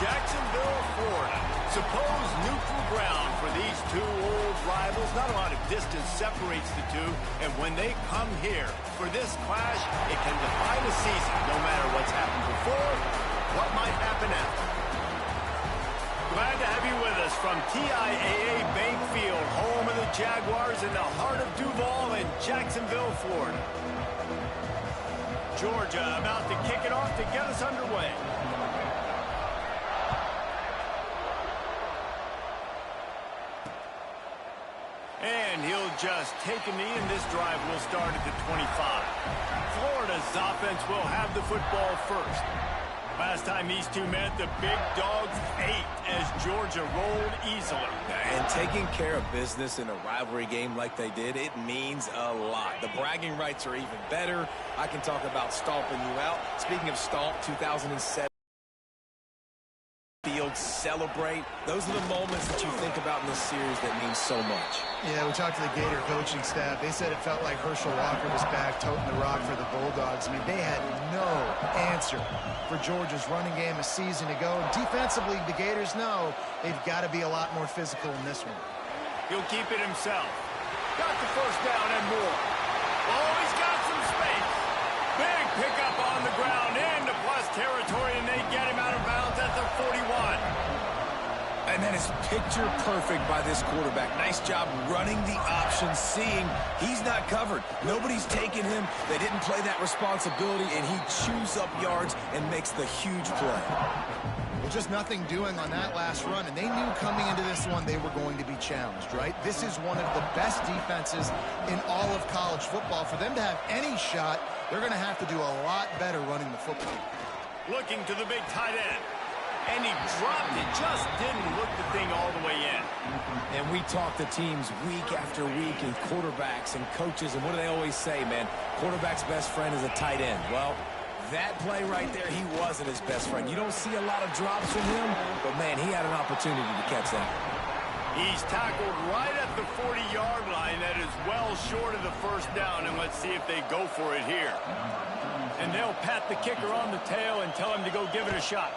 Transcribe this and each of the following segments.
Jacksonville, Florida. Supposed neutral ground for these two old rivals. Not a lot of distance separates the two. And when they come here for this clash, it can define a season, no matter what's happened before, what might happen after. Glad to have you with us from TIAA Bank Field, home of the Jaguars in the heart of Duval in Jacksonville, Florida. Georgia about to kick it off to get us underway. And he'll just take a knee, and this drive will start at the 25. Florida's offense will have the football first. Last time these two met, the big dogs ate as Georgia rolled easily. And taking care of business in a rivalry game like they did, it means a lot. The bragging rights are even better. I can talk about stomping you out. Speaking of stomp, 2007. Field celebrate. Those are the moments that you think about in this series that mean so much. Yeah, we talked to the Gator coaching staff. They said it felt like Herschel Walker was back toting the rock for the Bulldogs. I mean, they had no answer for Georgia's running game a season ago. Defensively, the Gators know they've got to be a lot more physical in this one. He'll keep it himself. Got the first down and more. Oh, he's got some space. Big pickup on the ground into plus territory, and they get him out of bounds at the 41. And that is picture perfect by this quarterback. Nice job running the option, seeing he's not covered. Nobody's taking him. They didn't play that responsibility, and he chews up yards and makes the huge play. Well, just nothing doing on that last run, and they knew coming into this one they were going to be challenged, right? This is one of the best defenses in all of college football. For them to have any shot, they're going to have to do a lot better running the football. Looking to the big tight end. And he dropped it, just didn't look the thing all the way in. And we talk to teams week after week, and quarterbacks and coaches, and what do they always say, man? Quarterback's best friend is a tight end. Well, that play right there, he wasn't his best friend. You don't see a lot of drops from him, but, man, he had an opportunity to catch that. He's tackled right at the 40-yard line. That is well short of the first down, and let's see if they go for it here. And they'll pat the kicker on the tail and tell him to go give it a shot.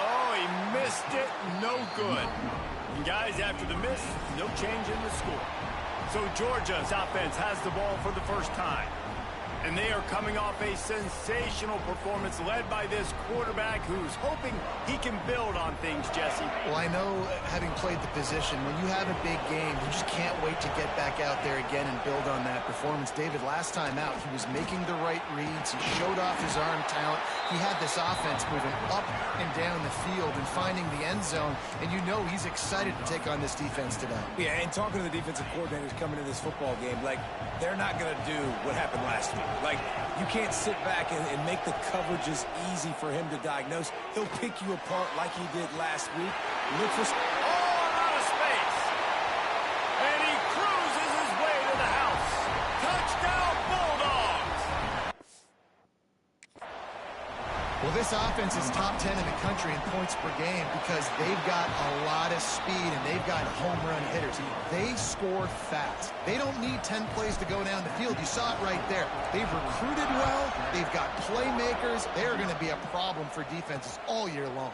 Oh, he missed it. No good. And guys, after the miss, no change in the score. So Georgia's offense has the ball for the first time. And they are coming off a sensational performance led by this quarterback who's hoping he can build on things, Jesse. Well, I know, having played the position, when you have a big game, you just can't wait to get back out there again and build on that performance. David, last time out, he was making the right reads. He showed off his arm talent. He had this offense moving up and down the field and finding the end zone. And you know he's excited to take on this defense today. Yeah, and talking to the defensive coordinators coming in this football game, like, they're not going to do what happened last week. Like, you can't sit back and make the coverages easy for him to diagnose. He'll pick you apart like he did last week. Look for... Oh, out of space. And he cruises his way to the house. Touchdown, Bulldogs. Well, this offense is top 10 in the country in points per game because they've got a lot of speed and they've got home run hitters. They score fast. They don't need 10 plays to go down the field. You saw it right there. They've recruited well. They've got playmakers. They're going to be a problem for defenses all year long.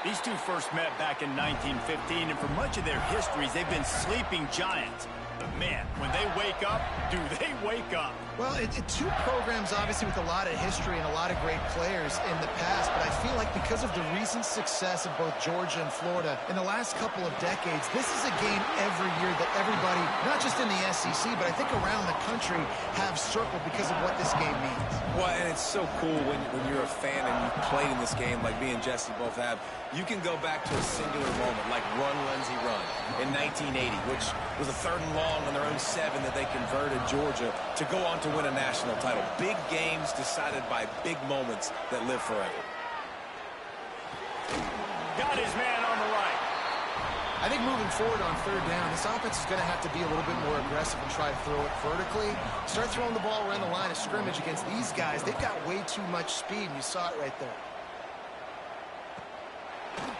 These two first met back in 1915, and for much of their histories, they've been sleeping giants. But, man, when they wake up, do they wake up? Well, two programs, obviously, with a lot of history and a lot of great players in the past, but I feel like because of the recent success of both Georgia and Florida in the last couple of decades, this is a game every year that everybody, not just in the SEC, but I think around the country, have circled because of what this game means. Well, and it's so cool when you're a fan and you've played in this game like me and Jesse both have. You can go back to a singular moment like Run, Lindsey, Run in 1980, which was a 3rd and long on their own 7 that they converted Georgia to go on to win a national title. Big games decided by big moments that live forever. Got his man on the right. I think moving forward on 3rd down, this offense is going to have to be a little bit more aggressive and try to throw it vertically. Start throwing the ball around the line of scrimmage against these guys. They've got way too much speed, and you saw it right there.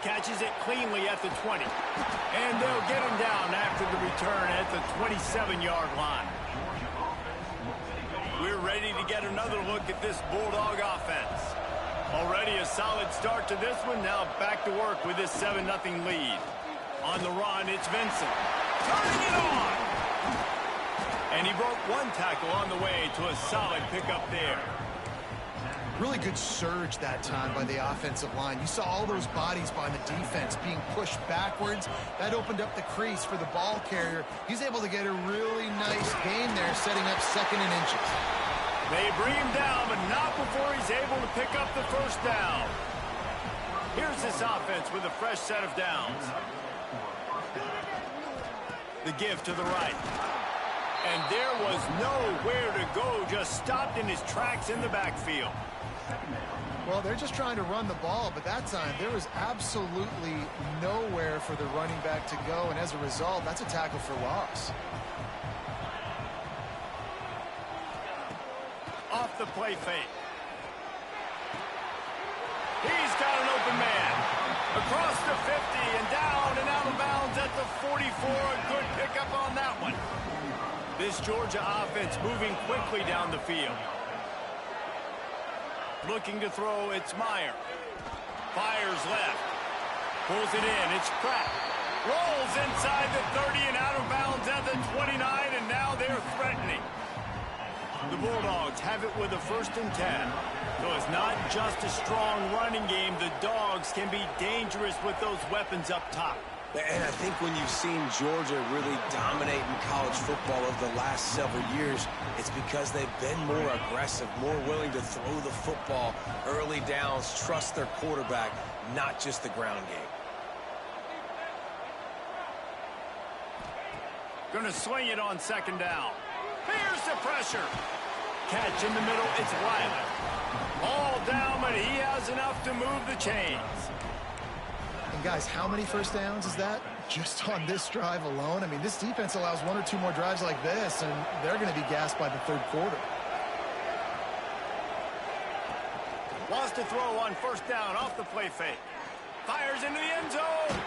Catches it cleanly at the 20. And they'll get him down after the return at the 27-yard line. We're ready to get another look at this Bulldog offense. Already a solid start to this one. Now back to work with this 7-0 lead. On the run, it's Vincent. Turning it on! And he broke one tackle on the way to a solid pickup there. Really good surge that time by the offensive line. You saw all those bodies behind the defense being pushed backwards. That opened up the crease for the ball carrier. He's able to get a really nice gain there, setting up 2nd and inches. They bring him down, but not before he's able to pick up the first down. Here's this offense with a fresh set of downs. The give to the right. And there was nowhere to go, just stopped in his tracks in the backfield. Well, they're just trying to run the ball, but that time there was absolutely nowhere for the running back to go, and as a result, that's a tackle for loss. Off the play fake. He's got an open man. Across the 50 and down and out of bounds at the 44. A good pickup on that one. This Georgia offense moving quickly down the field. Looking to throw, it's Meyer. Fires left. Pulls it in, it's Pratt. Rolls inside the 30 and out of bounds at the 29, and now they're threatening. The Bulldogs have it with a 1st and 10. So it's not just a strong running game. The Dogs can be dangerous with those weapons up top. And I think when you've seen Georgia really dominate in college football over the last several years, it's because they've been more aggressive, more willing to throw the football, early downs, trust their quarterback, not just the ground game. Going to swing it on 2nd down. Here's the pressure. Catch in the middle, it's Wiley. All down, but he has enough to move the chains. And guys, how many first downs is that? Just on this drive alone? I mean, this defense allows 1 or 2 more drives like this, and they're going to be gassed by the 3rd quarter. Wants to throw on 1st down off the play fake. Fires into the end zone.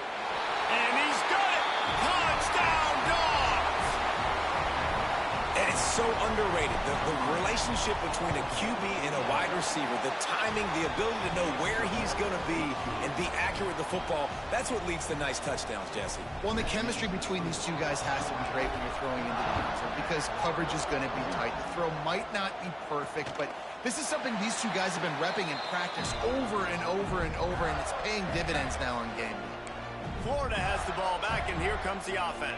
And he's got it. Touchdown, Dogs! And it's so underrated. The relationship between a QB and a wide receiver, the timing, the ability to know where he's going to be and be accurate with the football, that's what leads to nice touchdowns, Jesse. Well, and the chemistry between these two guys has to be great when you're throwing into the end zone because coverage is going to be tight. The throw might not be perfect, but this is something these two guys have been repping in practice over and over and over, and it's paying dividends now on game day. Florida has the ball back, and here comes the offense.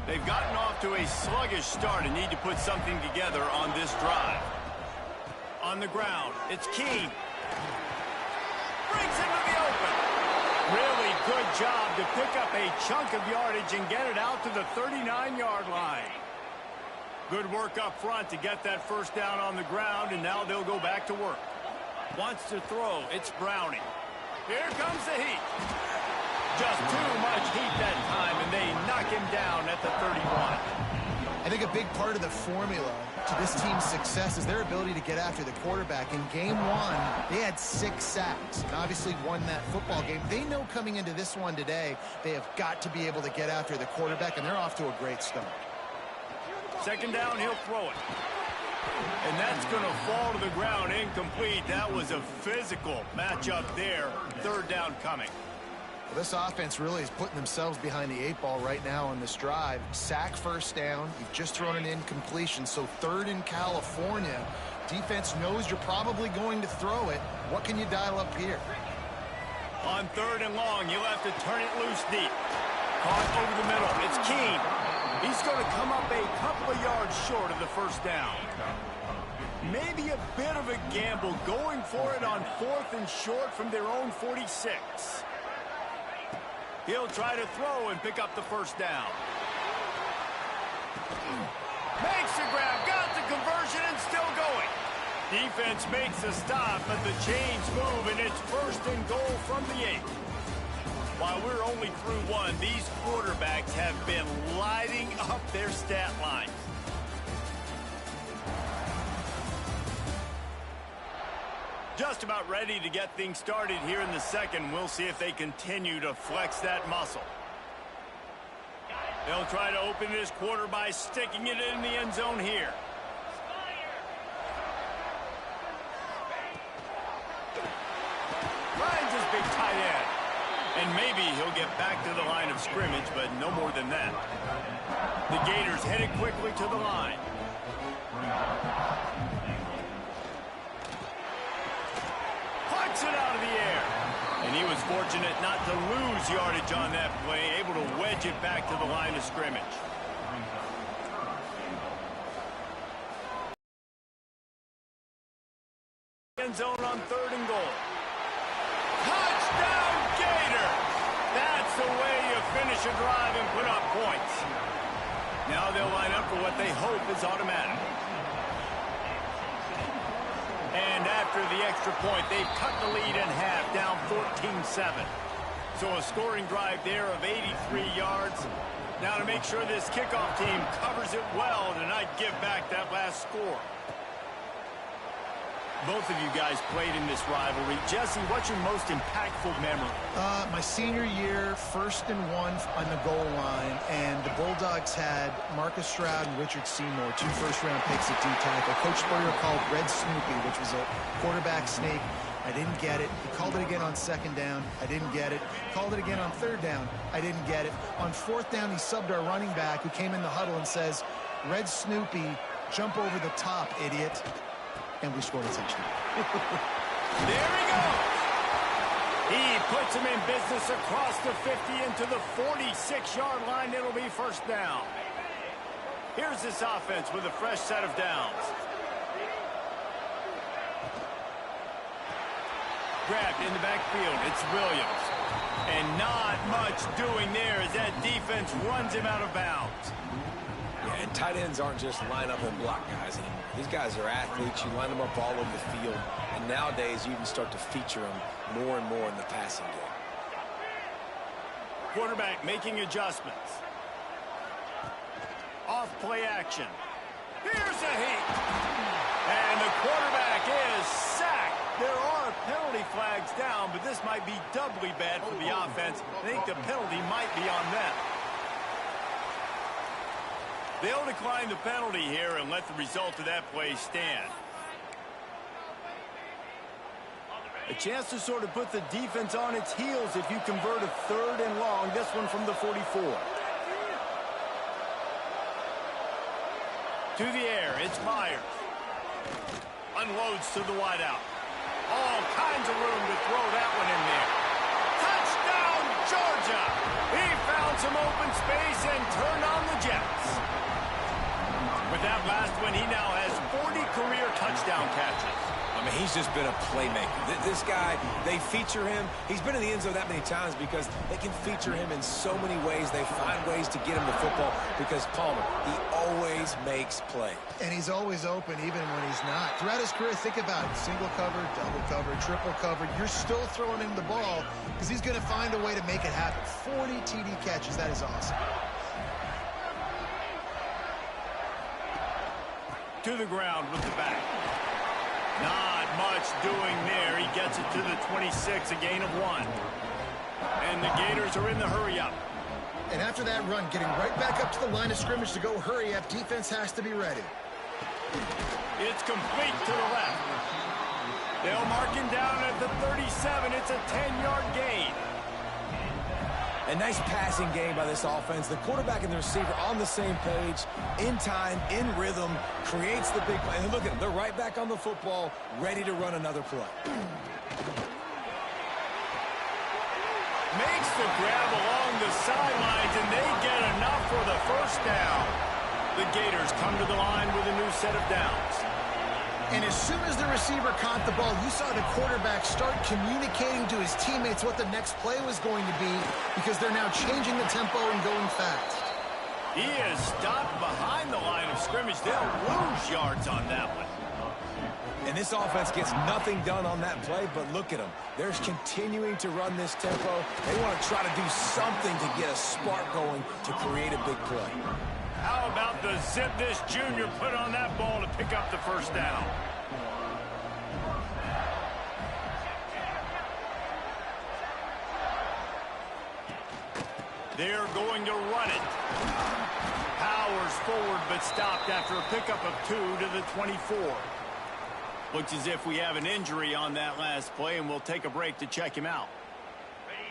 They've gotten off to a sluggish start and need to put something together on this drive. On the ground, it's King. Brings him to the open. Really good job to pick up a chunk of yardage and get it out to the 39-yard line. Good work up front to get that 1st down on the ground, and now they'll go back to work. Wants to throw, it's Browning. Here comes the heat. Just too much heat that time, and they knock him down at the 31. I think a big part of the formula to this team's success is their ability to get after the quarterback. In game 1, they had 6 sacks and obviously won that football game. They know coming into this one today, they have got to be able to get after the quarterback, and they're off to a great start. 2nd down, he'll throw it. And that's going to fall to the ground incomplete. That was a physical matchup there. 3rd down coming. Well, this offense really is putting themselves behind the 8 ball right now on this drive. Sack 1st down. You've just thrown an incompletion, so 3rd in California. Defense knows you're probably going to throw it. What can you dial up here? On 3rd and long, you'll have to turn it loose deep. Caught over the middle. It's Keene. He's going to come up a couple of yards short of the 1st down. Maybe a bit of a gamble going for it on 4th and short from their own 46. He'll try to throw and pick up the 1st down. Makes the grab, got the conversion, and still going. Defense makes a stop, but the chains move, and it's 1st and goal from the 8. While we're only through 1, these quarterbacks have been lighting up their stat line. Just about ready to get things started here in the 2nd. We'll see if they continue to flex that muscle. They'll try to open this quarter by sticking it in the end zone here. And maybe he'll get back to the line of scrimmage, but no more than that. The Gators headed quickly to the line. Puts it out of the air. And he was fortunate not to lose yardage on that play, able to wedge it back to the line of scrimmage. End zone on 3rd and goal. Touchdown, Gator! That's the way you finish a drive and put up points. Now they'll line up for what they hope is automatic. And after the extra point, they've cut the lead in half, down 14-7. So a scoring drive there of 83 yards. Now to make sure this kickoff team covers it well to not give back that last score. Both of you guys played in this rivalry. Jesse, what's your most impactful memory? My senior year, 1st and 1 on the goal line, and the Bulldogs had Marcus Stroud and Richard Seymour, 2 first-round picks at D-tackle. Coach Spurrier called Red Snoopy, which was a quarterback snake. I didn't get it. He called it again on 2nd down. I didn't get it. Called it again on 3rd down. I didn't get it. On 4th down, he subbed our running back, who came in the huddle and says, Red Snoopy, jump over the top, idiot. And we scored a touchdown. There he goes. He puts him in business across the 50 into the 46-yard line. It'll be 1st down. Here's this offense with a fresh set of downs. Grabbed in the backfield. It's Williams. And not much doing there as that defense runs him out of bounds. Yeah, and tight ends aren't just line up and block guys anymore. These guys are athletes. You line them up all over the field. And nowadays, you can start to feature them more and more in the passing game. Quarterback making adjustments. Off play action. Here's a heat. And the quarterback is sacked. There are penalty flags down, but this might be doubly bad for the offense. I think the penalty might be on them. They'll decline the penalty here and let the result of that play stand. A chance to sort of put the defense on its heels if you convert a 3rd and long. This one from the 44. To the air, it's Myers. Unloads to the wideout. All kinds of room to throw that one in there. Touchdown, Georgia! He found some open space and turned on the Jets. With that last one, he now has 40 career touchdown catches. I mean, he's just been a playmaker. This guy, they feature him. He's been in the end zone that many times because they can feature him in so many ways. They find ways to get him the football because Palmer, he always makes plays. And he's always open even when he's not. Throughout his career, think about it. Single cover, double cover, triple cover. You're still throwing him the ball because he's going to find a way to make it happen. 40 TD catches. That is awesome. To the ground with the back. Not much doing there. He gets it to the 26, a gain of 1. And the Gators are in the hurry-up. And after that run, getting right back up to the line of scrimmage to go hurry-up, defense has to be ready. It's complete to the left. They'll mark him down at the 37. It's a 10-yard gain. A nice passing game by this offense. The quarterback and the receiver on the same page, in time, in rhythm, creates the big play. And look at them. They're right back on the football, ready to run another play. Makes the grab along the sidelines, and they get enough for the 1st down. The Gators come to the line with a new set of downs. And as soon as the receiver caught the ball, you saw the quarterback start communicating to his teammates what the next play was going to be because they're now changing the tempo and going fast. He is stopped behind the line of scrimmage. They'll lose yards on that one. And this offense gets nothing done on that play, but look at them. They're continuing to run this tempo. They want to try to do something to get a spark going to create a big play. How about the zip this junior put on that ball to pick up the 1st down? They're going to run it. Powers forward, but stopped after a pickup of 2 to the 24. Looks as if we have an injury on that last play, and we'll take a break to check him out.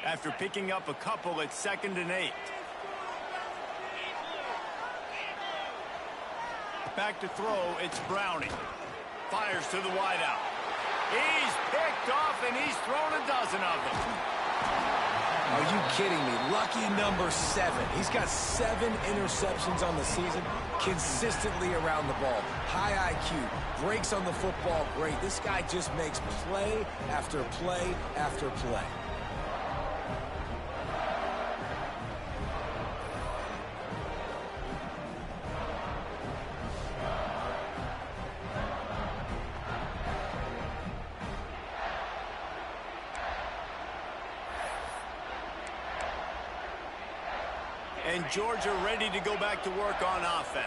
after picking up a couple at 2nd and 8. Back to throw, it's Browning. Fires to the wideout. He's picked off, and he's thrown a dozen of them. Are you kidding me? Lucky number 7. He's got 7 interceptions on the season, consistently around the ball. High IQ, breaks on the football great. This guy just makes play after play after play. And Georgia ready to go back to work on offense.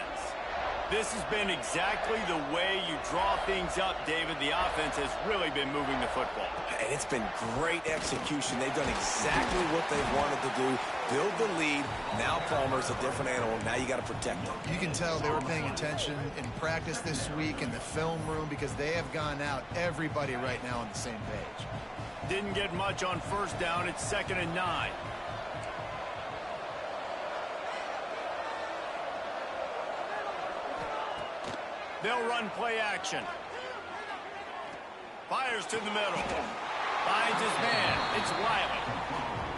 This has been exactly the way you draw things up, David. The offense has really been moving the football. And it's been great execution. They've done exactly what they wanted to do. Build the lead. Now Palmer's a different animal. Now you got to protect him. You can tell they were paying attention in practice this week in the film room because they have gone out, everybody right now on the same page. Didn't get much on 1st down. It's 2nd and 9. They'll run play action. Fires to the middle. Finds his man. It's Wiley.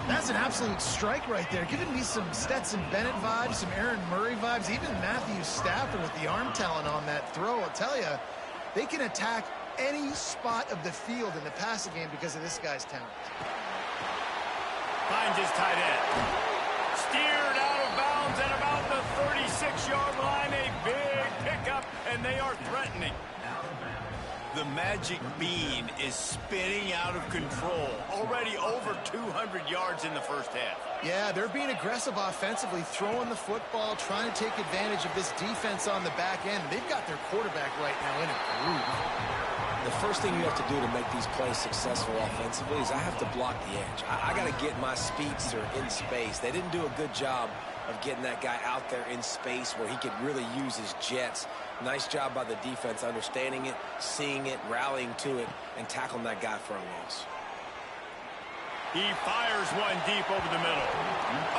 That's an absolute strike right there. Giving me some Stetson Bennett vibes, some Aaron Murray vibes, even Matthew Stafford with the arm talent on that throw. I'll tell you, they can attack any spot of the field in the passing game because of this guy's talent. Finds his tight end. Steered out of bounds at about the 36-yard line. A big pickup, and they are threatening. The magic bean is spinning out of control. Already over 200 yards in the first half. Yeah, they're being aggressive offensively, throwing the football, trying to take advantage of this defense on the back end. They've got their quarterback right now in a groove. The first thing you have to do to make these plays successful offensively is I have to block the edge. I got to get my speedster in space. They didn't do a good job of getting that guy out there in space where he could really use his jets. Nice job by the defense understanding it, seeing it, rallying to it, and tackling that guy for a loss. He fires one deep over the middle.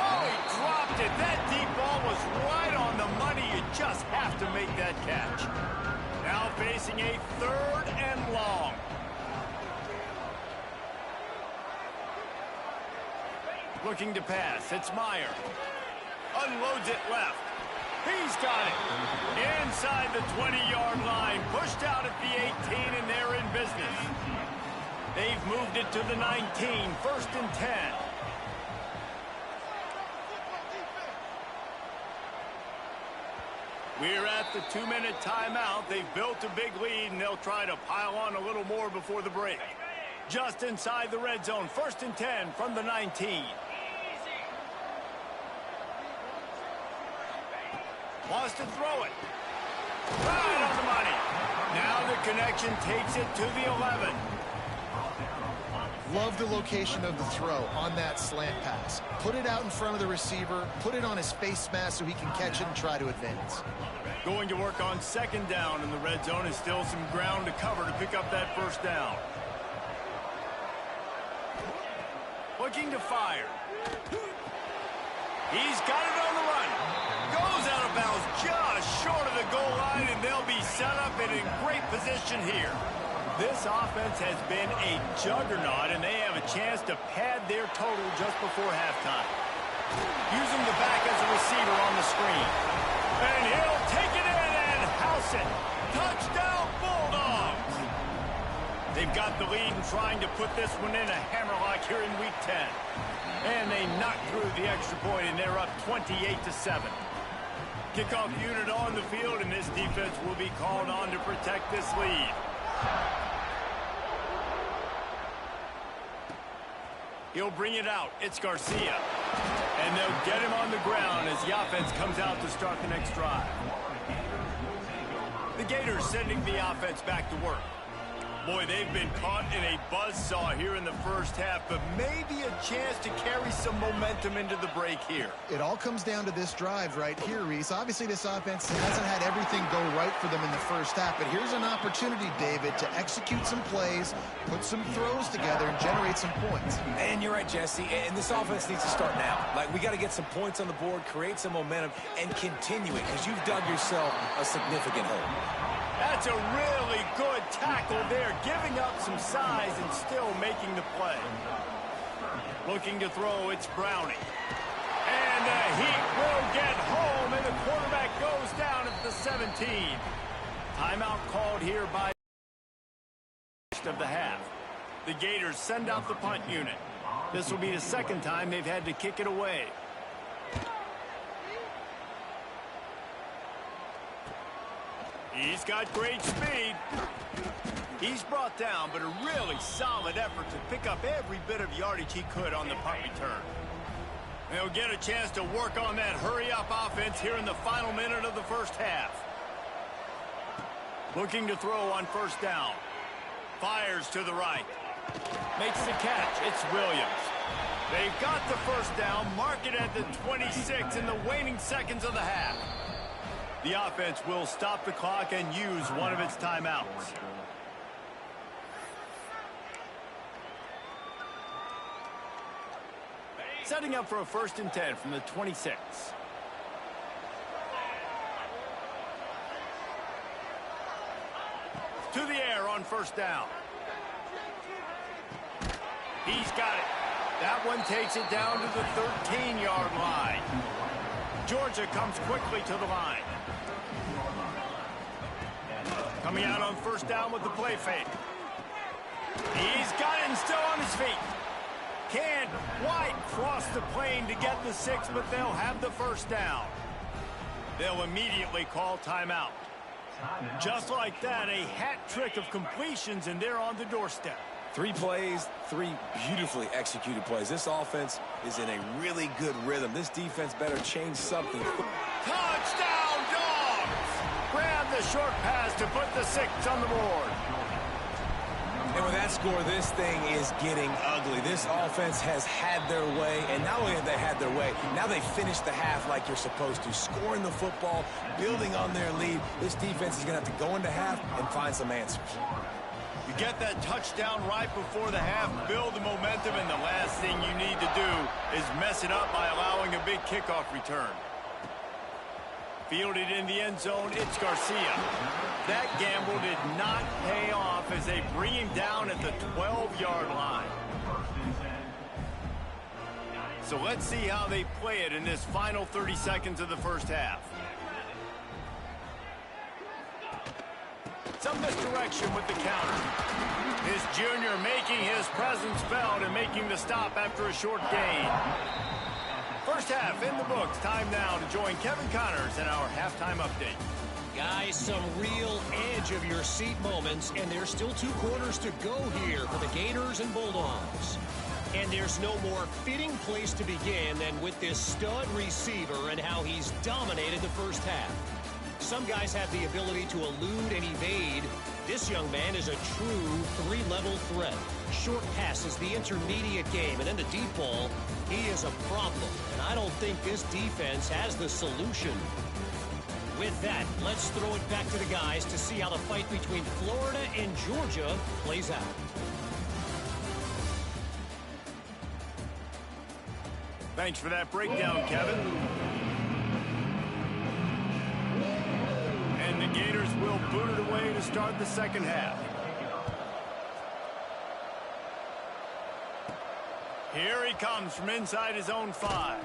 Oh, he dropped it. That deep ball was right on the money. You just have to make that catch. Now facing a 3rd and long. Looking to pass. It's Meyer. Unloads it left. He's got it. Inside the 20-yard line. Pushed out at the 18, and they're in business. They've moved it to the 19. 1st and 10. We're at the 2-minute timeout. They've built a big lead, and they'll try to pile on a little more before the break. Just inside the red zone. 1st and 10 from the 19. Wants to throw it. Right on the money. Now the connection takes it to the 11. Love the location of the throw on that slant pass. Put it out in front of the receiver, put it on his face mask so he can catch it and try to advance. Going to work on 2nd down in the red zone is still some ground to cover to pick up that 1st down. Looking to fire. He's got it on the run. Goes out of bounds just short of the goal line, and they'll be set up and in great position here. This offense has been a juggernaut, and they have a chance to pad their total just before halftime. Using the back as a receiver on the screen. And he'll take it in and house it. Touchdown, Bulldogs! They've got the lead and trying to put this one in a hammerlock here in Week 10. And they knock through the extra point, and they're up 28-7. Kickoff unit on the field, and this defense will be called on to protect this lead. He'll bring it out. It's Garcia. And they'll get him on the ground as the offense comes out to start the next drive. The Gators sending the offense back to work. Boy, they've been caught in a buzzsaw here in the first half, but maybe a chance to carry some momentum into the break here. It all comes down to this drive right here, Reese. Obviously, this offense hasn't had everything go right for them in the first half, but here's an opportunity, David, to execute some plays, put some throws together, and generate some points. And you're right, Jesse, and this offense needs to start now. Like, we got to get some points on the board, create some momentum, and continue it, because you've dug yourself a significant hole. That's a really good tackle there, giving up some size and still making the play. Looking to throw, it's Browning. And the Heat will get home, and the quarterback goes down at the 17. Timeout called here by of the half. The Gators send out the punt unit. This will be the second time they've had to kick it away. He's got great speed. He's brought down, but a really solid effort to pick up every bit of yardage he could on the punt return. They'll get a chance to work on that hurry-up offense here in the final minute of the first half. Looking to throw on first down. Fires to the right. Makes the catch. It's Williams. They've got the first down. Mark it at the 26 in the waning seconds of the half. The offense will stop the clock and use one of its timeouts. Setting up for a 1st and 10 from the 26. To the air on first down. He's got it. That one takes it down to the 13-yard line. Georgia comes quickly to the line. Coming out on first down with the play fake. He's got it and still on his feet. Can't quite cross the plane to get the 6, but they'll have the first down. They'll immediately call timeout. Just like that, a hat trick of completions, and they're on the doorstep. 3 plays, 3 beautifully executed plays. This offense is in a really good rhythm. This defense better change something. Touchdown, Dogs! Grab the short pass to put the 6 on the board. And with that score, this thing is getting ugly. This offense has had their way, and not only have they had their way, now they finished the half like you're supposed to, scoring the football, building on their lead. This defense is going to have to go into half and find some answers. You get that touchdown right before the half, build the momentum, and the last thing you need to do is mess it up by allowing a big kickoff return. Fielded in the end zone, it's Garcia. That gamble did not pay off as they bring him down at the 12-yard line. So let's see how they play it in this final 30 seconds of the first half. Some misdirection with the counter. His junior making his presence felt and making the stop after a short gain. First half in the books. Time now to join Kevin Connors in our halftime update. Guys, some real edge of your seat moments, and there's still 2 quarters to go here for the Gators and Bulldogs. And there's no more fitting place to begin than with this stud receiver and how he's dominated the first half. Some guys have the ability to elude and evade. This young man is a true 3-level threat. Short passes, the intermediate game, and then the deep ball. He is a problem, and I don't think this defense has the solution. With that, let's throw it back to the guys to see how the fight between Florida and Georgia plays out. Thanks for that breakdown, Kevin. And the Gators will boot it away to start the second half. Here he comes from inside his own 5.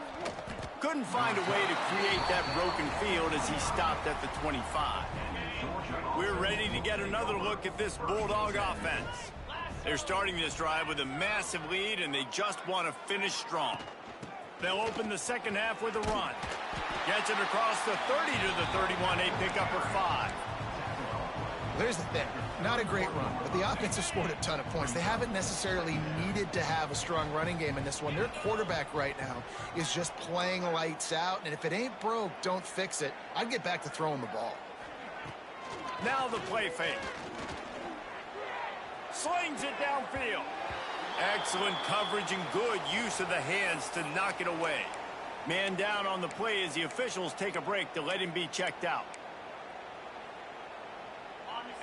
Couldn't find a way to create that broken field as he stopped at the 25. We're ready to get another look at this Bulldog offense. They're starting this drive with a massive lead, and they just want to finish strong. They'll open the second half with a run. Gets it across the 30 to the 31, a pickup of 5. There's the thing. Not a great run, but the offense has scored a ton of points. They haven't necessarily needed to have a strong running game in this one. Their quarterback right now is just playing lights out, and if it ain't broke, don't fix it. I'd get back to throwing the ball. Now the play fake. Slings it downfield. Excellent coverage and good use of the hands to knock it away. Man down on the play as the officials take a break to let him be checked out.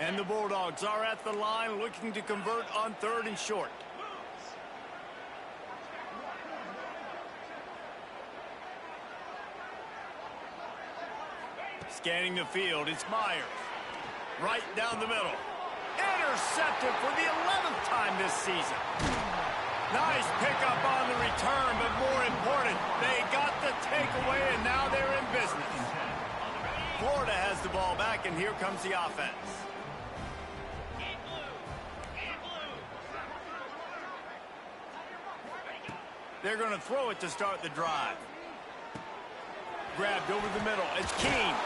And the Bulldogs are at the line looking to convert on 3rd and short. Scanning the field, it's Myers. Right down the middle. Intercepted for the 11th time this season. Nice pickup on the return, but more important, they got the takeaway, and now they're in business. Florida has the ball back, and here comes the offense. They're going to throw it to start the drive. Grabbed over the middle. It's Keene.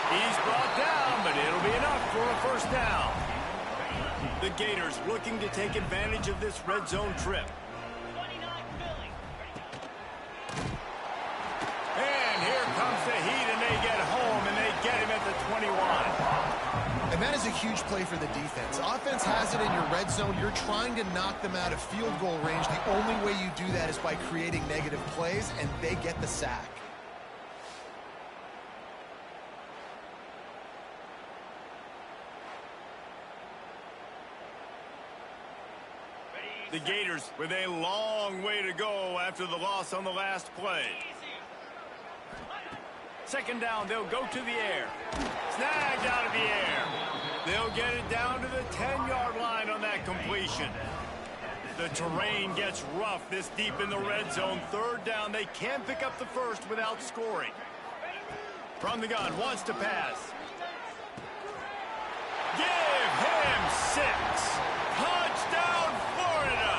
He's brought down, but it'll be enough for a first down. The Gators looking to take advantage of this red zone trip. And here comes the heat, and they get home, and they get him at the 21. And that is a huge play for the defense. Offense has it in your red zone. You're trying to knock them out of field goal range. The only way you do that is by creating negative plays, and they get the sack. The Gators with a long way to go after the loss on the last play. Second down, they'll go to the air. Snagged out of the air. They'll get it down to the 10-yard line on that completion. The terrain gets rough this deep in the red zone. 3rd down, they can pick up the first without scoring. From the gun, wants to pass. Give him 6. Touchdown, Florida!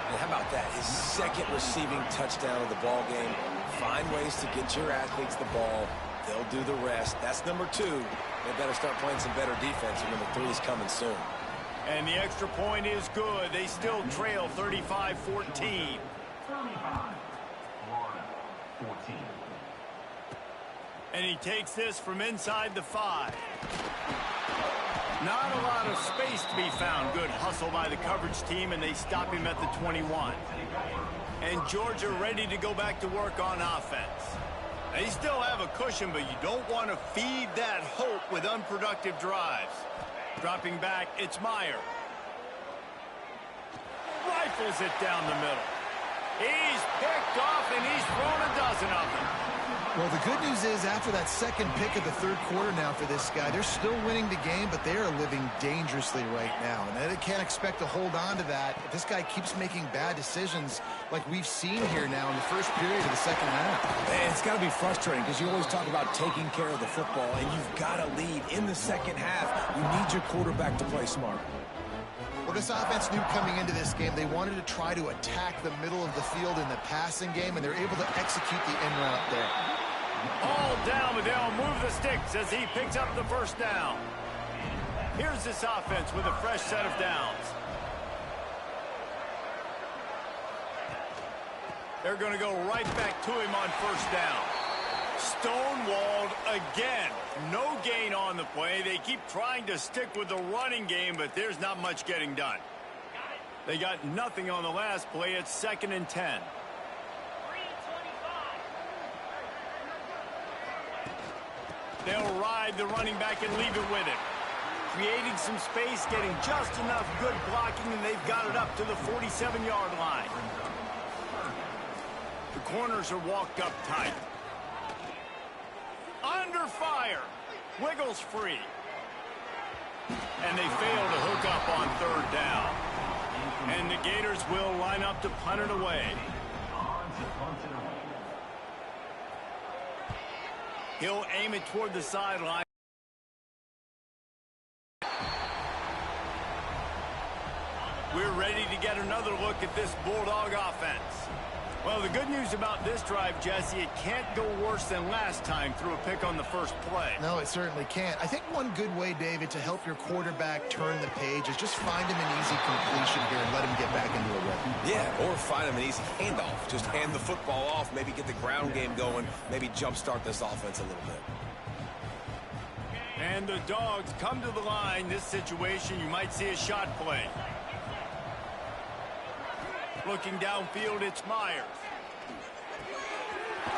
And how about that? His 2nd receiving touchdown of the ball game. Find ways to get your athletes the ball. They'll do the rest. That's number 2. They better start playing some better defense, and number 3 is coming soon. And the extra point is good. They still trail 35-14. And he takes this from inside the 5. Not a lot of space to be found. Good hustle by the coverage team, and they stop him at the 21. And Georgia ready to go back to work on offense. They still have a cushion, but you don't want to feed that hope with unproductive drives. Dropping back, it's Meyer. Rifles it down the middle. He's picked off, and he's thrown a dozen of them. Well, the good news is after that 2nd pick of the 3rd quarter now for this guy, they're still winning the game, but they are living dangerously right now. And they can't expect to hold on to that if this guy keeps making bad decisions like we've seen here now in the first period of the 2nd half. Man, it's got to be frustrating because you always talk about taking care of the football, and you've got to lead in the 2nd half. You need your quarterback to play smart. Well, this offense knew coming into this game they wanted to try to attack the middle of the field in the passing game, and they're able to execute the end route there. All down, but they'll move the sticks as he picks up the first down. Here's this offense with a fresh set of downs. They're going to go right back to him on first down. Stonewalled again. No gain on the play. They keep trying to stick with the running game, but there's not much getting done. They got nothing on the last play. It's 2nd and 10. They'll ride the running back and leave it with him. Creating some space, getting just enough good blocking, and they've got it up to the 47-yard line. The corners are walked up tight. Under fire. Wiggles free. And they fail to hook up on 3rd down. And the Gators will line up to punt it away. He'll aim it toward the sideline. We're ready to get another look at this Bulldog offense. Well, the good news about this drive, Jesse, it can't go worse than last time through a pick on the first play. No, it certainly can't. I think one good way, David, to help your quarterback turn the page is just find him an easy completion here and let him get back into a rhythm. Yeah, or find him an easy handoff. Just hand the football off, maybe get the ground game going, maybe jumpstart this offense a little bit. And the Dogs come to the line. This situation, you might see a shot play. Looking downfield, it's Myers.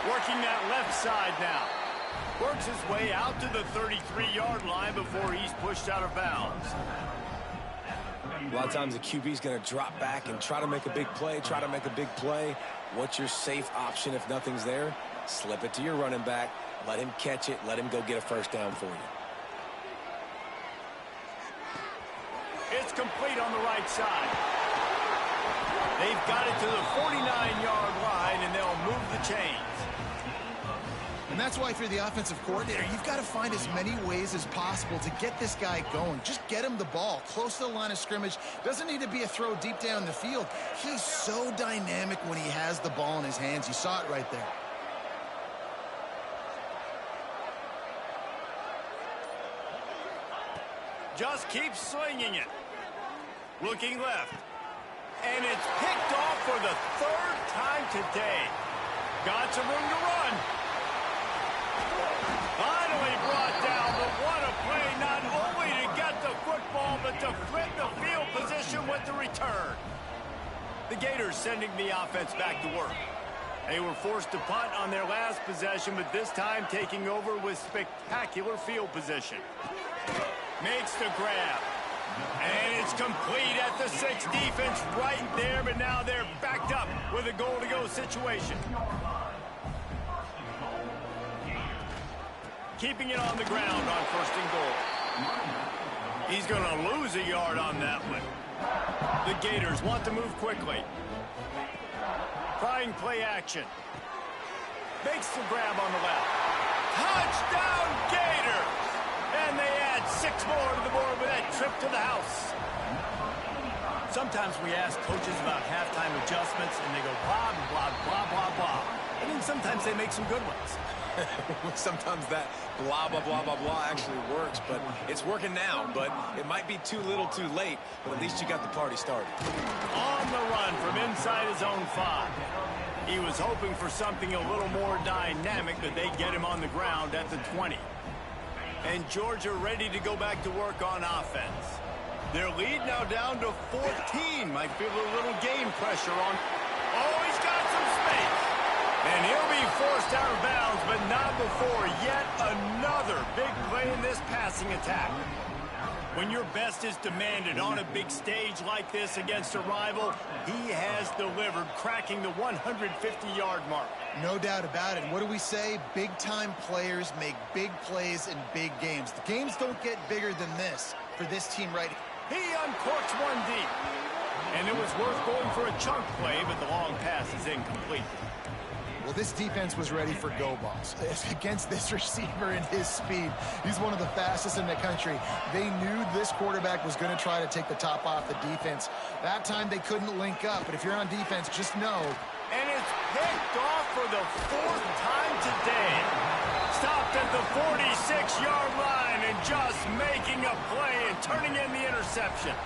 Working that left side now. Works his way out to the 33-yard line before he's pushed out of bounds. A lot of times the QB's going to drop back and try to make a big play, What's your safe option if nothing's there? Slip it to your running back. Let him catch it. Let him go get a first down for you. It's complete on the right side. They've got it to the 49-yard line, and they'll move the chains. And that's why if you're the offensive coordinator, you've got to find as many ways as possible to get this guy going. Just get him the ball close to the line of scrimmage. Doesn't need to be a throw deep down the field. He's so dynamic when he has the ball in his hands. You saw it right there. Just keeps slinging it. Looking left. And it's picked off for the third time today. Got some room to run. Finally brought down, but what a play, not only to get the football, but to flip the field position with the return. The Gators sending the offense back to work. They were forced to punt on their last possession, but this time taking over with spectacular field position. Makes the grab. And it's complete at the 6. Defense right there, but now they're backed up with a goal-to-go situation. Keeping it on the ground on 1st and goal. He's going to lose a yard on that one. The Gators want to move quickly. Trying play action. Makes the grab on the left. Touchdown Gators! And they add 6 more to the board with that trip to the house. Sometimes we ask coaches about halftime adjustments, and they go blah, blah, blah, blah, blah. And then sometimes they make some good ones. Sometimes that blah, blah, blah, blah, blah actually works, but it's working now. But it might be too little too late, but at least you got the party started. On the run from inside his own 5. He was hoping for something a little more dynamic, but they get him on the ground at the 20. And Georgia ready to go back to work on offense. Their lead now down to 14. Might feel a little game pressure on. Oh, he's got some space. And he'll be forced out of bounds, but not before yet another big play in this passing attack. When your best is demanded on a big stage like this against a rival, he has delivered, cracking the 150-yard mark. No doubt about it. What do we say? Big-time players make big plays in big games. The games don't get bigger than this for this team right here. He uncorks one deep. And it was worth going for a chunk play, but the long pass is incomplete. Well, this defense was ready for go balls. Against this receiver and his speed, he's one of the fastest in the country. They knew this quarterback was going to try to take the top off the defense. That time they couldn't link up, but if you're on defense, just know. And it's picked off for the 4th time today. Stopped at the 46-yard line and just making a play and turning in the interception.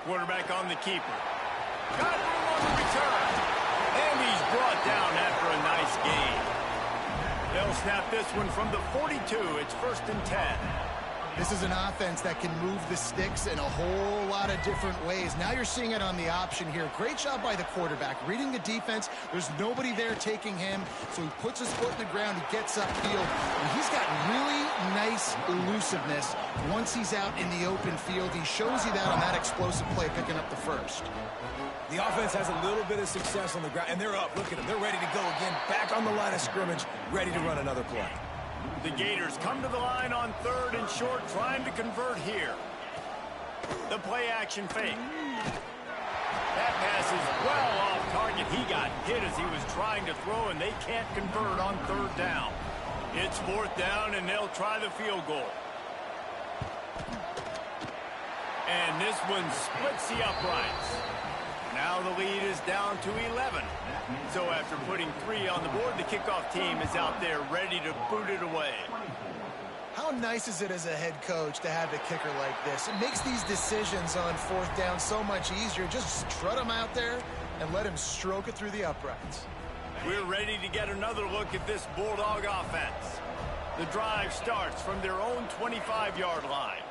Quarterback on the keeper. Got room on the return. And he's brought down after a nice gain. They'll snap this one from the 42. It's 1st and 10. This is an offense that can move the sticks in a whole lot of different ways. Now you're seeing it on the option here. Great job by the quarterback. Reading the defense. There's nobody there taking him. So he puts his foot in the ground. He gets upfield. And he's got really nice elusiveness once he's out in the open field. He shows you that on that explosive play, picking up the 1st. The offense has a little bit of success on the ground, and they're up. Look at them. They're ready to go again. Back on the line of scrimmage, ready to run another play. The Gators come to the line on 3rd and short, trying to convert here. The play action fake. That pass is well off target. He got hit as he was trying to throw, and they can't convert on 3rd down. It's 4th down, and they'll try the field goal. And this one splits the uprights. Now the lead is down to 11. So after putting 3 on the board, the kickoff team is out there ready to boot it away. How nice is it as a head coach to have a kicker like this? It makes these decisions on 4th down so much easier. Just strut him out there and let him stroke it through the uprights. We're ready to get another look at this Bulldog offense. The drive starts from their own 25-yard line.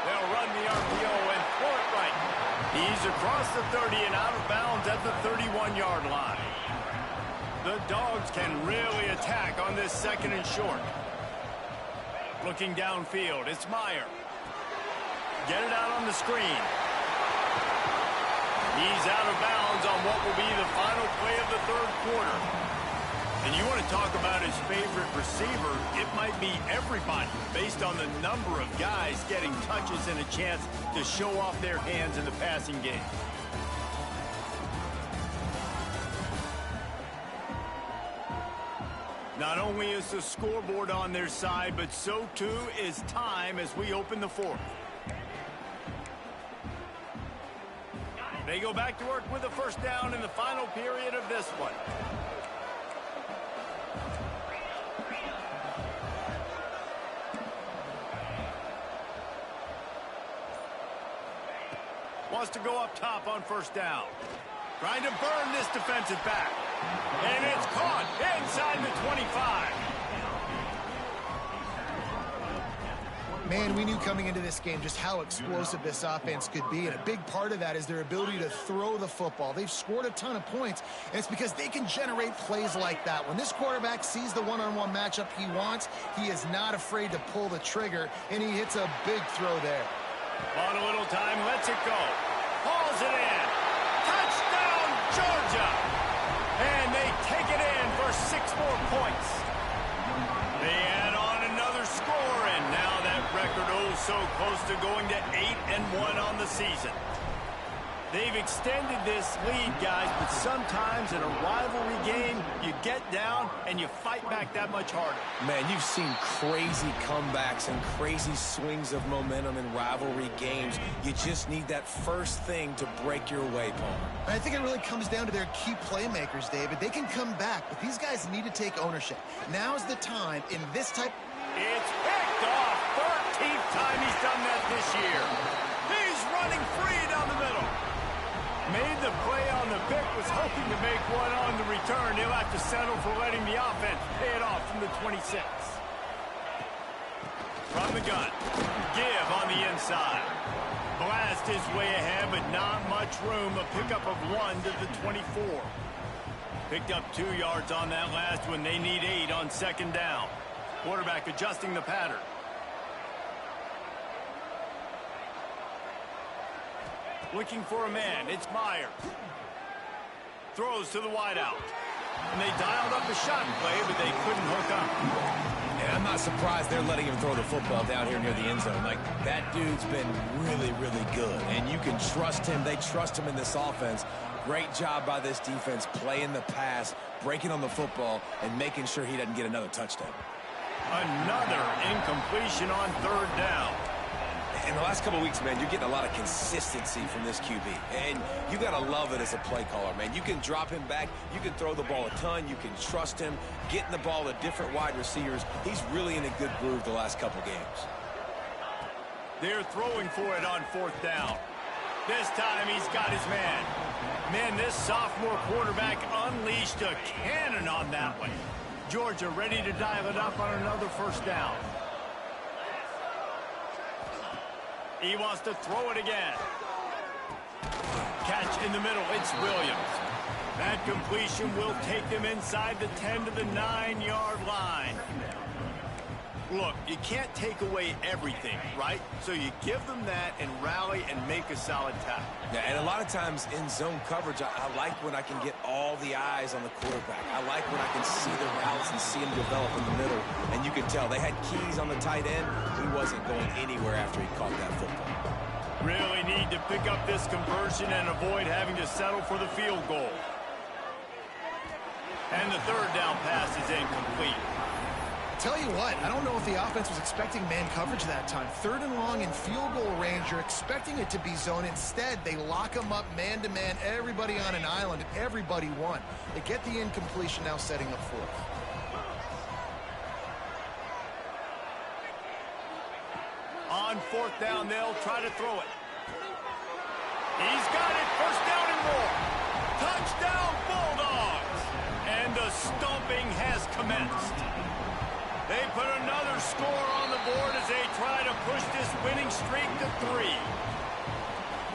They'll run the RPO and throw it right. He's across the 30 and out of bounds at the 31-yard line. The Dogs can really attack on this second and short. Looking downfield, it's Meyer. Get it out on the screen. He's out of bounds on what will be the final play of the third quarter. And you want to talk about his favorite receiver, it might be everybody based on the number of guys getting touches and a chance to show off their hands in the passing game. Not only is the scoreboard on their side, but so too is time as we open the fourth. They go back to work with a first down in the final period of this one. Wants to go up top on first down. Trying to burn this defensive back. And it's caught inside the 25. Man, we knew coming into this game just how explosive this offense could be, and a big part of that is their ability to throw the football. They've scored a ton of points, and it's because they can generate plays like that. When this quarterback sees the one-on-one matchup he wants, he is not afraid to pull the trigger, and he hits a big throw there. On a little time, lets it go. Hauls it in. Touchdown, Georgia! And they take it in for 6 more points. They add on another score, and now that record so close to going to 8-1 on the season. They've extended this lead, guys, but sometimes in a rivalry game, you get down and you fight back that much harder. Man, you've seen crazy comebacks and crazy swings of momentum in rivalry games. You just need that first thing to break your way, Paul. I think it really comes down to their key playmakers, David. They can come back, but these guys need to take ownership. Now's the time in this type. It's picked off. 13th time he's done that this year. He's running free down the middle. Made the play on the pick, was hoping to make one on the return. He'll have to settle for letting the offense pay it off from the 26. From the gun, give on the inside. Blast his way ahead, but not much room. A pickup of 1 to the 24. Picked up 2 yards on that last one. They need 8 on second down. Quarterback adjusting the pattern. Looking for a man. It's Meyer. Throws to the wideout. And they dialed up a shot play, but they couldn't hook up. And I'm not surprised they're letting him throw the football down here near the end zone. Like, that dude's been really, really good. And you can trust him. They trust him in this offense. Great job by this defense playing the pass, breaking on the football, and making sure he doesn't get another touchdown. Another incompletion on third down. In the last couple of weeks, man, you're getting a lot of consistency from this QB. And you got to love it as a play caller, man. You can drop him back. You can throw the ball a ton. You can trust him. Getting the ball to different wide receivers. He's really in a good groove the last couple games. They're throwing for it on fourth down. This time he's got his man. Man, this sophomore quarterback unleashed a cannon on that one. Georgia ready to dial it up on another first down. He wants to throw it again. Catch in the middle. It's Williams. That completion will take them inside the 10 to the 9-yard line. Look, you can't take away everything, right? So you give them that and rally and make a solid tackle. Yeah, and a lot of times in zone coverage, I like when I can get all the eyes on the quarterback. I like when I can see the routes and see him develop in the middle. And you can tell they had keys on the tight end. He wasn't going anywhere after he caught that football. Really need to pick up this conversion and avoid having to settle for the field goal. And the third down pass is incomplete. Tell you what, I don't know if the offense was expecting man coverage that time. Third and long in field goal range, you're expecting it to be zone. Instead, they lock them up man-to-man, everybody on an island, and everybody won. They get the incompletion, now setting up fourth. On fourth down, they'll try to throw it. He's got it. First down and more. Touchdown, Bulldogs. The stomping has commenced. They put another score on the board as they try to push this winning streak to 3.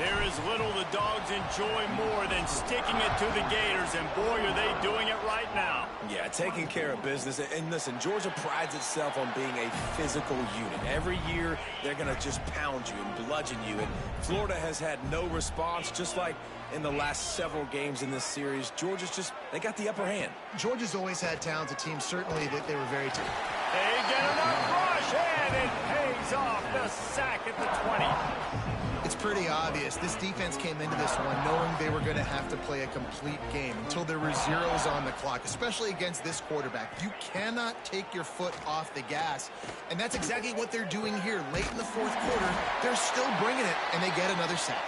There is little the Dogs enjoy more than sticking it to the Gators, and boy, are they doing it right now. Yeah, taking care of business. And listen, Georgia prides itself on being a physical unit. Every year, they're going to just pound you and bludgeon you. And Florida has had no response, just like in the last several games in this series. Georgia's just, they got the upper hand. Georgia's always had talented teams. Certainly that they were very talented. They get enough rush, and it pays off. The sack at the 20. It's pretty obvious. This defense came into this one knowing they were going to have to play a complete game until there were zeros on the clock, especially against this quarterback. You cannot take your foot off the gas, and that's exactly what they're doing here. Late in the fourth quarter, they're still bringing it, and they get another sack.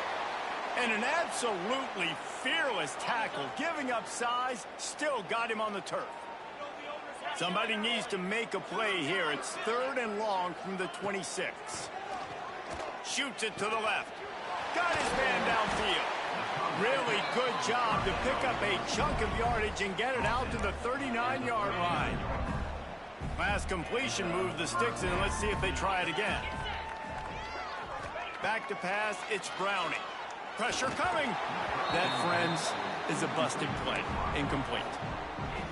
And an absolutely fearless tackle, giving up size, still got him on the turf. Somebody needs to make a play here. It's 3rd and long from the 26. Shoots it to the left. Got his man downfield. Really good job to pick up a chunk of yardage and get it out to the 39-yard line. Last completion moved the sticks in. Let's see if they try it again. Back to pass. It's Browning. Pressure coming. That, friends, is a busted play. Incomplete.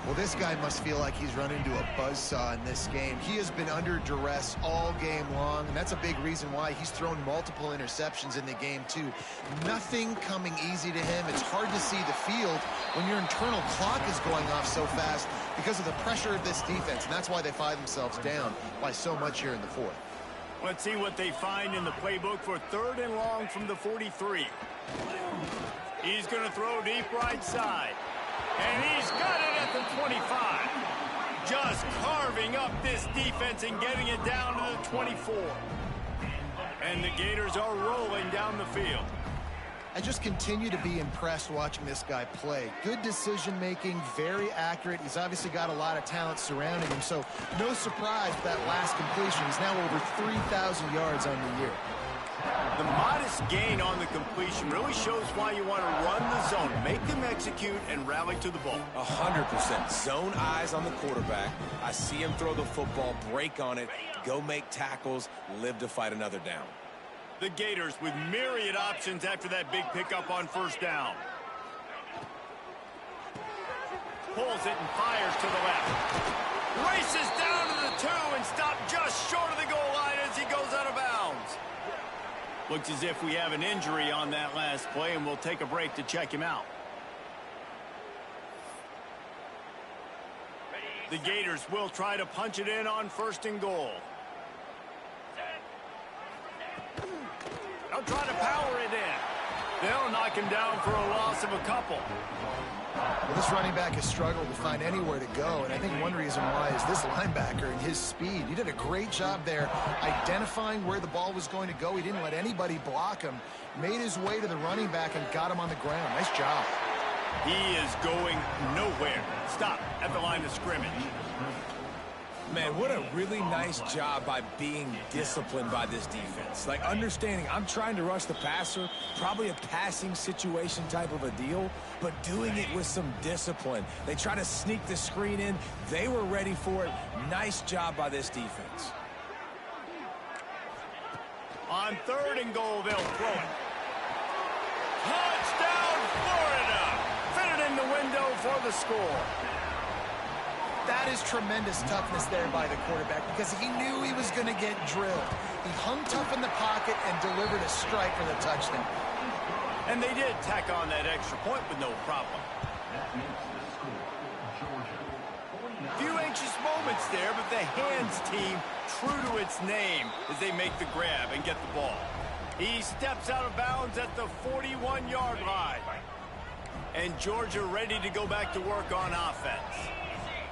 Well, this guy must feel like he's run into a buzzsaw in this game. He has been under duress all game long, and that's a big reason why he's thrown multiple interceptions in the game, too. Nothing coming easy to him. It's hard to see the field when your internal clock is going off so fast because of the pressure of this defense, and that's why they find themselves down by so much here in the fourth. Let's see what they find in the playbook for 3rd and long from the 43. He's going to throw deep right side. And he's got it at the 25. Just carving up this defense and getting it down to the 24. And the Gators are rolling down the field. I just continue to be impressed watching this guy play. Good decision-making, very accurate. He's obviously got a lot of talent surrounding him, so no surprise with that last completion. He's now over 3,000 yards on the year. The modest gain on the completion really shows why you want to run the zone, make them execute, and rally to the ball. 100%. Zone eyes on the quarterback. I see him throw the football, break on it, go make tackles, live to fight another down. The Gators with myriad options after that big pickup on 1st down. Pulls it and fires to the left. Races down to the 2 and stopped just short of the goal line as he goes out of bounds. Looks as if we have an injury on that last play, and we'll take a break to check him out. The Gators will try to punch it in on 1st and goal. They'll try to power it in. They'll knock him down for a loss of a couple. Well, this running back has struggled to find anywhere to go, and I think one reason why is this linebacker and his speed. He did a great job there identifying where the ball was going to go. He didn't let anybody block him, made his way to the running back, and got him on the ground. Nice job. He is going nowhere. Stop at the line of scrimmage. Man, what a really nice job by being disciplined by this defense. Like, understanding I'm trying to rush the passer, probably a passing situation type of a deal, but doing it with some discipline. They try to sneak the screen in. They were ready for it. Nice job by this defense. On 3rd and goal, they'll throw it. Touchdown, Florida! Fit it in the window for the score. That is tremendous toughness there by the quarterback because he knew he was going to get drilled. He hung tough in the pocket and delivered a strike for the touchdown. And they did tack on that extra point with no problem. Few anxious moments there, but the hands team true to its name as they make the grab and get the ball. He steps out of bounds at the 41-yard line. And Georgia ready to go back to work on offense.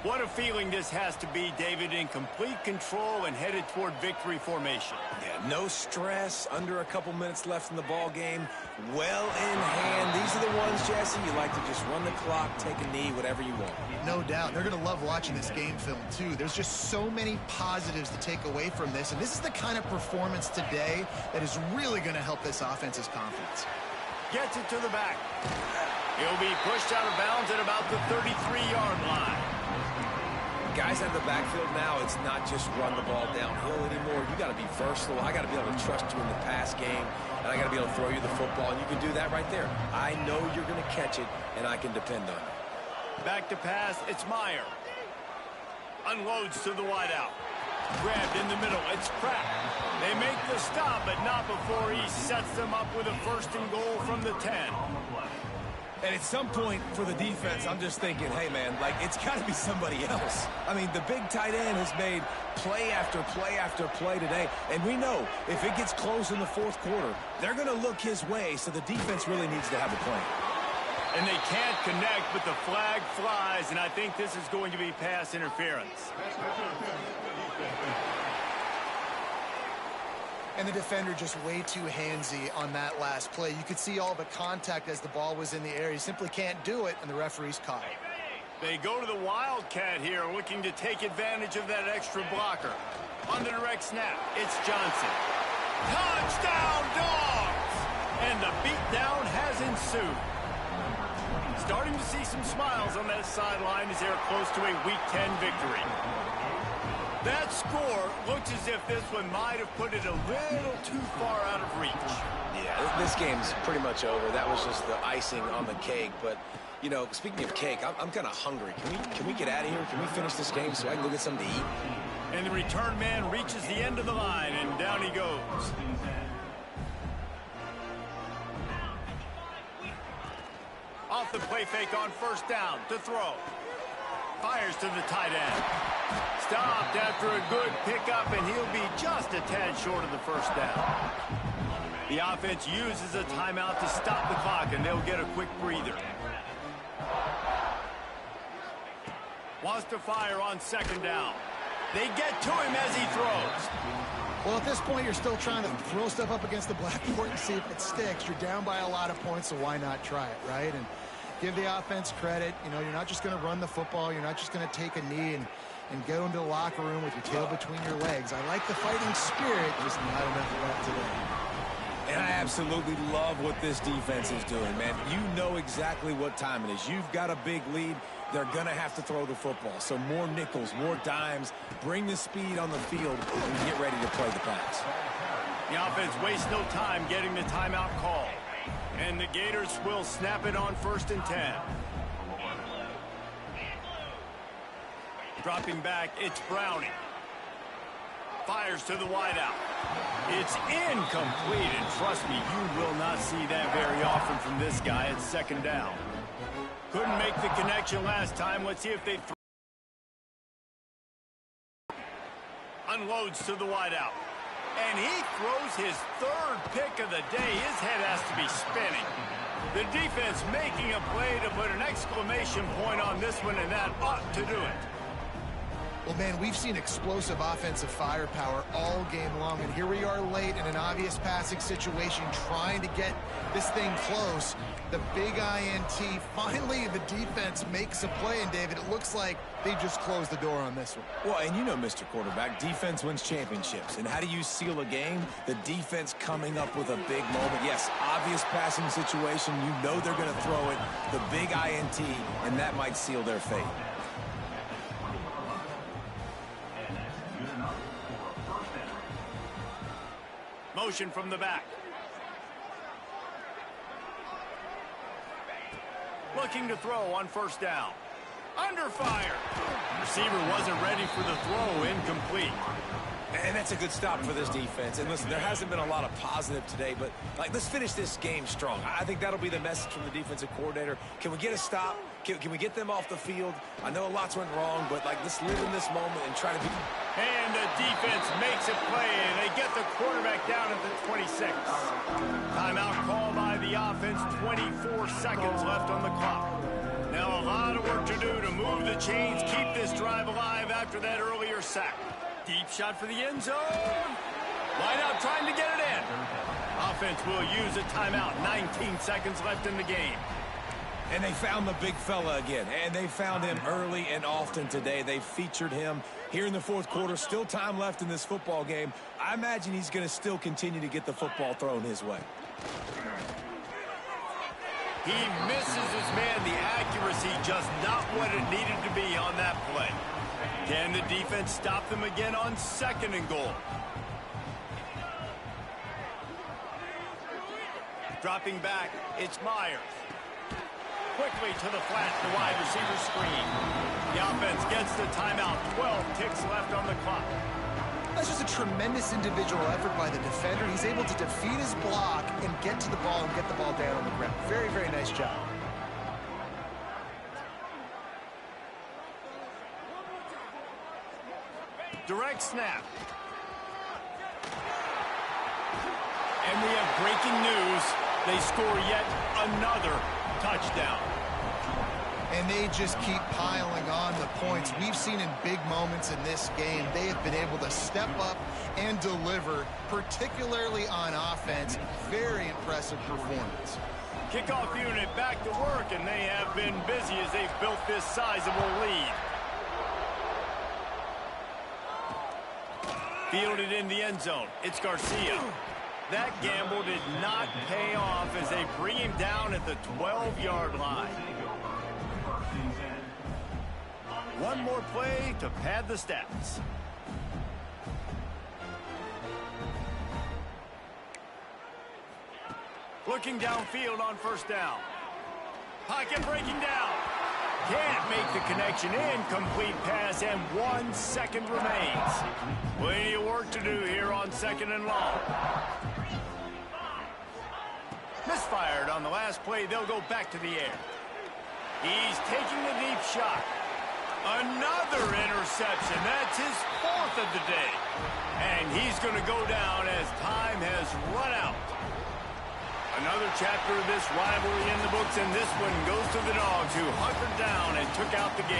What a feeling this has to be, David, in complete control and headed toward victory formation. Yeah, no stress, under a couple minutes left in the ball game, well in hand. These are the ones, Jesse, you like to just run the clock, take a knee, whatever you want. No doubt. They're going to love watching this game film, too. There's just so many positives to take away from this, and this is the kind of performance today that is really going to help this offense's confidence. Gets it to the back. He'll be pushed out of bounds at about the 33-yard line. Guys out of the backfield now, it's not just run the ball downhill anymore. You got to be versatile. I got to be able to trust you in the pass game, and I got to be able to throw you the football, and you can do that right there. I know you're going to catch it, and I can depend on it. Back to pass, it's Meyer. Unloads to the wideout. Grabbed in the middle, it's Pratt. They make the stop, but not before he sets them up with a 1st and goal from the 10. And at some point for the defense, I'm just thinking, hey, man, like, it's got to be somebody else. I mean, the big tight end has made play after play after play today. And we know if it gets close in the 4th quarter, they're going to look his way, so the defense really needs to have a plan. And they can't connect, but the flag flies, and I think this is going to be pass interference. And the defender just way too handsy on that last play. You could see all the contact as the ball was in the air. He simply can't do it, and the referee's caught it. They go to the Wildcat here, looking to take advantage of that extra blocker. On the direct snap, it's Johnson. Touchdown, Dogs! And the beatdown has ensued. Starting to see some smiles on that sideline as they're close to a Week 10 victory. That score looks as if this one might have put it a little too far out of reach. Yeah, this game's pretty much over. That was just the icing on the cake. But, you know, speaking of cake, I'm kind of hungry. Can we get out of here? Can we finish this game so I can go get something to eat? And the return man reaches the end of the line, and down he goes. Off the play fake on 1st down to throw. Fires to the tight end. Stopped after a good pickup, and he'll be just a tad short of the 1st down. The offense uses a timeout to stop the clock, and they'll get a quick breather. Wants to fire on 2nd down. They get to him as he throws. Well, at this point, you're still trying to throw stuff up against the blackboard and see if it sticks. You're down by a lot of points, so why not try it, right? And give the offense credit. You know, you're not just going to run the football. You're not just going to take a knee and go into the locker room with your tail between your legs. I like the fighting spirit, just not enough of that today. And I absolutely love what this defense is doing, man. You know exactly what time it is. You've got a big lead. They're going to have to throw the football. So more nickels, more dimes. Bring the speed on the field and get ready to play the pass. The offense wastes no time getting the timeout call. And the Gators will snap it on 1st and 10. Dropping back, it's Browning. Fires to the wideout. It's incomplete, and trust me, you will not see that very often from this guy at 2nd down. Couldn't make the connection last time. Let's see if they unloads to the wideout. And he throws his 3rd pick of the day. His head has to be spinning. The defense making a play to put an exclamation point on this one, and that ought to do it. Well, man, we've seen explosive offensive firepower all game long, and here we are late in an obvious passing situation trying to get this thing close. The big INT, finally the defense makes a play, and David, it looks like they just closed the door on this one. Well, and you know, Mr. Quarterback, defense wins championships. And how do you seal a game? The defense coming up with a big moment. Yes, obvious passing situation. You know they're going to throw it. The big INT, and that might seal their fate. Motion from the back. Looking to throw on 1st down. Under fire. Receiver wasn't ready for the throw. Incomplete. And that's a good stop for this defense. And listen, there hasn't been a lot of positive today, but let's finish this game strong. I think that'll be the message from the defensive coordinator. Can we get a stop? Can we get them off the field? I know lots went wrong, but let's live in this moment and try to be. And the defense makes a play, and they get the quarterback down at the 26. Timeout called by the offense. 24 seconds left on the clock. Now a lot of work to do to move the chains, keep this drive alive after that earlier sack. Deep shot for the end zone. Wide out trying to get it in. Offense will use a timeout. 19 seconds left in the game. And they found the big fella again. And they found him early and often today. They featured him here in the 4th quarter. Still time left in this football game. I imagine he's going to still continue to get the football thrown his way. He misses his man. The accuracy just not what it needed to be on that play. Can the defense stop them again on 2nd and goal? Dropping back, it's Myers. Quickly to the flat, the wide receiver screen. The offense gets the timeout. 12 ticks left on the clock. That's just a tremendous individual effort by the defender. He's able to defeat his block and get to the ball and get the ball down on the ground. Very, very nice job. Direct snap. And we have breaking news. They score yet another touchdown. And they just keep piling on the points. We've seen in big moments in this game, they have been able to step up and deliver, particularly on offense. Very impressive performance. Kickoff unit back to work, and they have been busy as they've built this sizable lead. Fielded in the end zone. It's Garcia. That gamble did not pay off as they bring him down at the 12-yard line. One more play to pad the stats. Looking downfield on 1st down. Pocket breaking down. Can't make the connection. Incomplete pass, and 1 second remains. Plenty of work to do here on 2nd and long. Misfired on the last play. They'll go back to the air. He's taking the deep shot. Another interception. That's his 4th of the day. And he's going to go down as time has run out. Another chapter of this rivalry in the books, and this one goes to the Dogs, who hunkered down and took out the game.